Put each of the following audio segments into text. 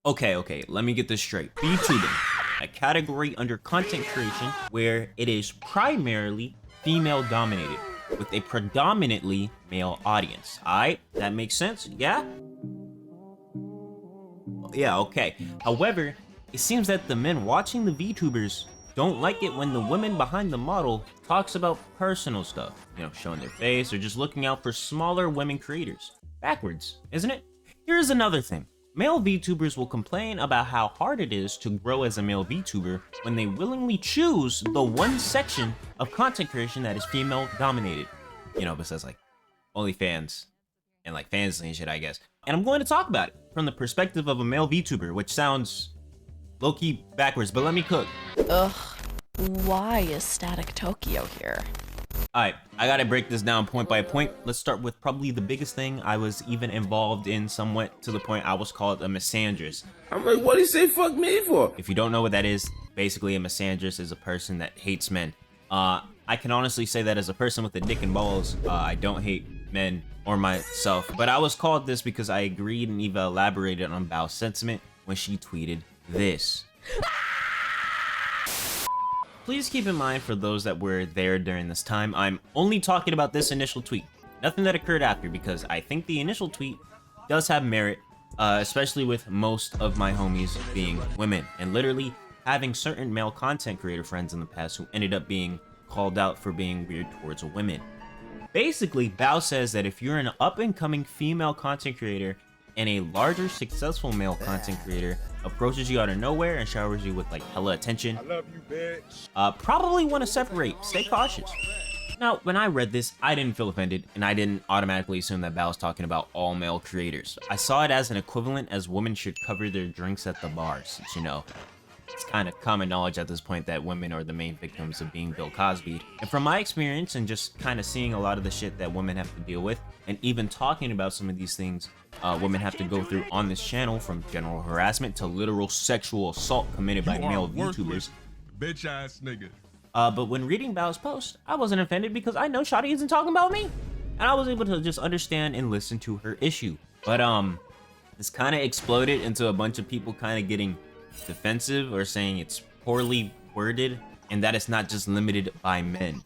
Okay, let me get this straight. VTubing, a category under content creation where it is primarily female dominated with a predominantly male audience. Alright, that makes sense? Yeah? Yeah, okay. However, it seems that the men watching the VTubers don't like it when the women behind the model talks about personal stuff, you know, showing their face or just looking out for smaller women creators. Backwards, isn't it? Here's another thing. Male VTubers will complain about how hard it is to grow as a male VTuber when they willingly choose the one section of content creation that is female dominated. You know, besides like OnlyFans and like fantasy and shit, I guess. And I'm going to talk about it from the perspective of a male VTuber, which sounds low-key backwards, but let me cook. Ugh, why is StaticTokyo here? Alright, I gotta break this down point by point. Let's start with probably the biggest thing I was even involved in somewhat, to the point I was called a misandrist. I'm like, what do you say fuck me for? If you don't know what that is, basically a misandrist is a person that hates men. I can honestly say that as a person with a dick and balls, I don't hate men or myself. But I was called this because I agreed and even elaborated on Bao's sentiment when she tweeted this. Please keep in mind, for those that were there during this time, I'm only talking about this initial tweet. Nothing that occurred after, because I think the initial tweet does have merit, especially with most of my homies being women, and literally having certain male content creator friends in the past who ended up being called out for being weird towards women. Basically, Bao says that if you're an up-and-coming female content creator and a larger successful male content creator approaches you out of nowhere and showers you with like hella attention, I love you, bitch. Probably want to separate. Stay cautious. Now, when I read this, I didn't feel offended, and I didn't automatically assume that Bao was talking about all male creators. I saw it as an equivalent as women should cover their drinks at the bars, since, you know, it's kind of common knowledge at this point that women are the main victims of being Bill Cosby. And from my experience and just kind of seeing a lot of the shit that women have to deal with, and even talking about some of these things women have to go through on this channel, from general harassment to literal sexual assault committed by male VTubers. Bitch ass nigga. But when reading Bao's post, I wasn't offended because I know Shawty isn't talking about me. And I was able to just understand and listen to her issue. But this kind of exploded into a bunch of people kind of getting defensive or saying it's poorly worded and that it's not just limited by men.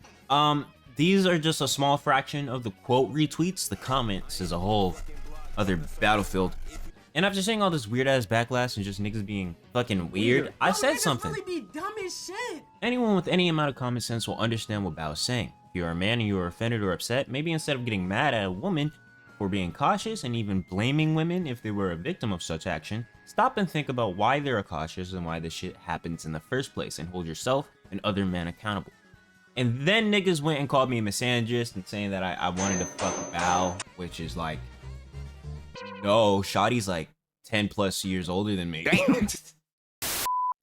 These are just a small fraction of the quote retweets. The comments is a whole other battlefield. And after seeing all this weird ass backlash and just niggas being fucking weird, I said something. Really be dumb as shit. Anyone with any amount of common sense will understand what Bao is saying. If you're a man and you are offended or upset, maybe instead of getting mad at a woman for being cautious and even blaming women if they were a victim of such action, stop and think about why they're cautious and why this shit happens in the first place, and hold yourself and other men accountable. And then niggas went and called me a misandrist and saying that I wanted to fuck Bao, which is like, no, Shawty's like 10 plus years older than me.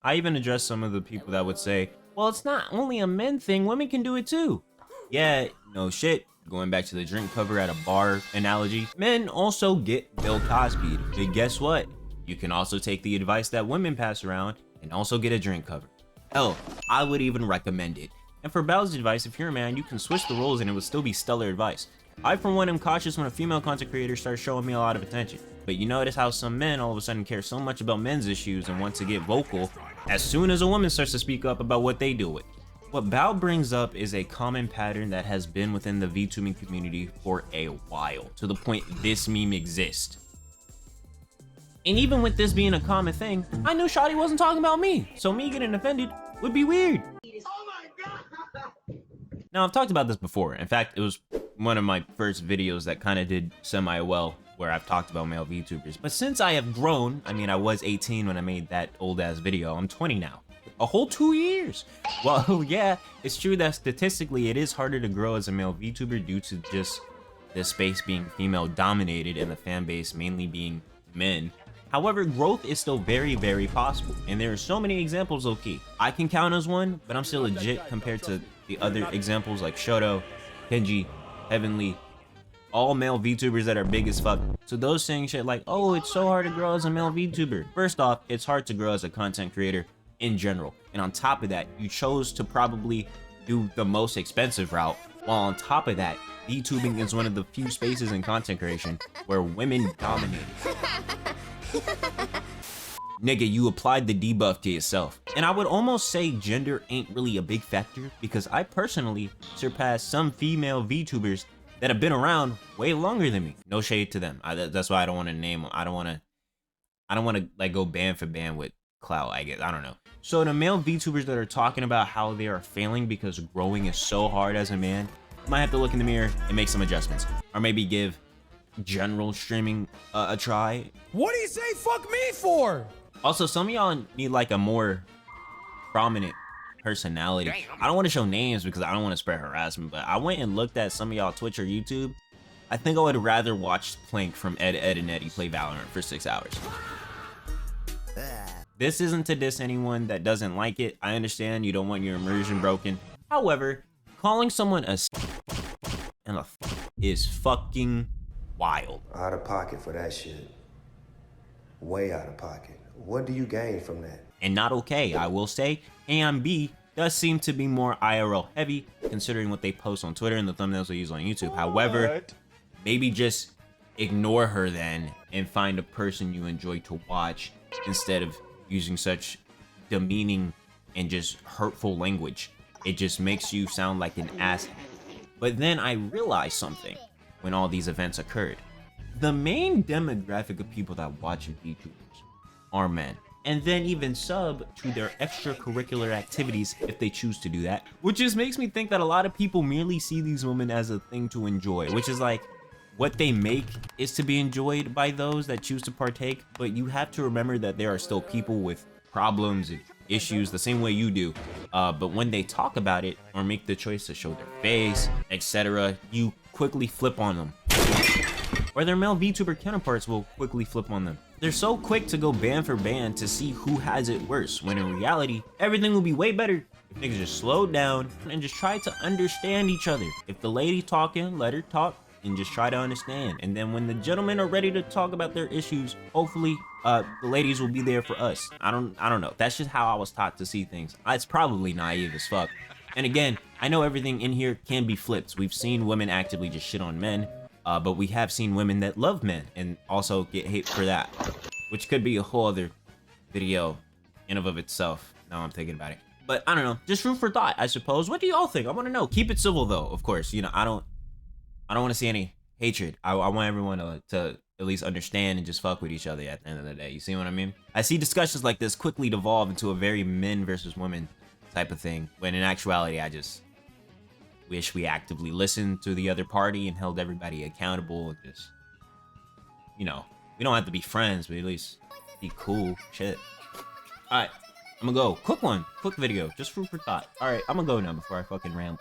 I even addressed some of the people that would say, well, it's not only a men thing, women can do it too. Yeah, no shit. Going back to the drink cover at a bar analogy, men also get Bill Cosby. But guess what? You can also take the advice that women pass around and also get a drink cover. Hell, I would even recommend it. And for Bao's advice, if you're a man, you can switch the roles and it would still be stellar advice. I, for one, am cautious when a female content creator starts showing me a lot of attention. But you notice how some men all of a sudden care so much about men's issues and want to get vocal as soon as a woman starts to speak up about what they deal with. What Bao brings up is a common pattern that has been within the VTubing community for a while, to the point this meme exists. And even with this being a common thing, I knew Shawty wasn't talking about me, so me getting offended would be weird. Now, I've talked about this before. In fact, it was one of my first videos that kind of did semi-well, where I've talked about male VTubers. But since I have grown, I mean, I was 18 when I made that old-ass video. I'm 20 now. A whole 2 years. Well, yeah, it's true that statistically it is harder to grow as a male VTuber due to just the space being female-dominated and the fan base mainly being men. However, growth is still very, very possible, and there are so many examples low-key. I can count as one, but I'm still legit compared to the other examples like Shoto, Kenji, Heavenly, all male VTubers that are big as fuck. So those saying shit like, oh, it's so hard to grow as a male VTuber. First off, it's hard to grow as a content creator in general. And on top of that, you chose to probably do the most expensive route, while on top of that, VTubing is one of the few spaces in content creation where women dominate. nigga, you applied the debuff to yourself. And I would almost say gender ain't really a big factor because I personally surpassed some female VTubers that have been around way longer than me. No shade to them. That's why I don't want to name them. I don't want to like go band for band with clout, I guess. I don't know. So the male VTubers that are talking about how they are failing because growing is so hard as a man, might have to look in the mirror and make some adjustments, or maybe give general streaming a try. What do you say fuck me for? Also, some of y'all need like a more prominent personality. I don't want to show names because I don't want to spread harassment, but I went and looked at some of y'all Twitch or YouTube. I think I would rather watch Plank from Ed, and Eddie play Valorant for 6 hours. This isn't to diss anyone that doesn't like it. I understand you don't want your immersion broken. However, calling someone a and a is fucking wild. Out of pocket for that shit. Way out of pocket. What do you gain from that? And not okay, I will say. And B does seem to be more IRL heavy considering what they post on Twitter and the thumbnails they use on YouTube. However, maybe just ignore her then and find a person you enjoy to watch instead of using such demeaning and just hurtful language. It just makes you sound like an asshat. But then I realized something when all these events occurred. The main demographic of people that watch VTubers are men, and then even sub to their extracurricular activities if they choose to do that, which just makes me think that a lot of people merely see these women as a thing to enjoy, which is like what they make is to be enjoyed by those that choose to partake. But you have to remember that there are still people with problems and issues the same way you do, but when they talk about it or make the choice to show their face, etc., you quickly flip on them, or their male VTuber counterparts will quickly flip on them. They're so quick to go band for band to see who has it worse, when in reality everything will be way better if niggas just slow down and just try to understand each other. If the lady talking, let her talk and just try to understand, and then when the gentlemen are ready to talk about their issues, hopefully the ladies will be there for us. I don't know. That's just how I was taught to see things. It's probably naive as fuck. And again, I know everything in here can be flipped. We've seen women actively just shit on men, but we have seen women that love men and also get hate for that, which could be a whole other video in and of itself. Now I'm thinking about it. But I don't know. Just food for thought, I suppose. What do y'all think? I want to know. Keep it civil though, of course. You know, I don't want to see any hatred. I want everyone to at least understand and just fuck with each other at the end of the day. You see what I mean? I see discussions like this quickly devolve into a very men versus women type of thing, when in actuality, I just wish we actively listened to the other party and held everybody accountable and just, you know, we don't have to be friends, but at least be cool. Shit. All right, I'm gonna go. Quick video, just food for thought. All right, I'm gonna go now before I fucking ramble.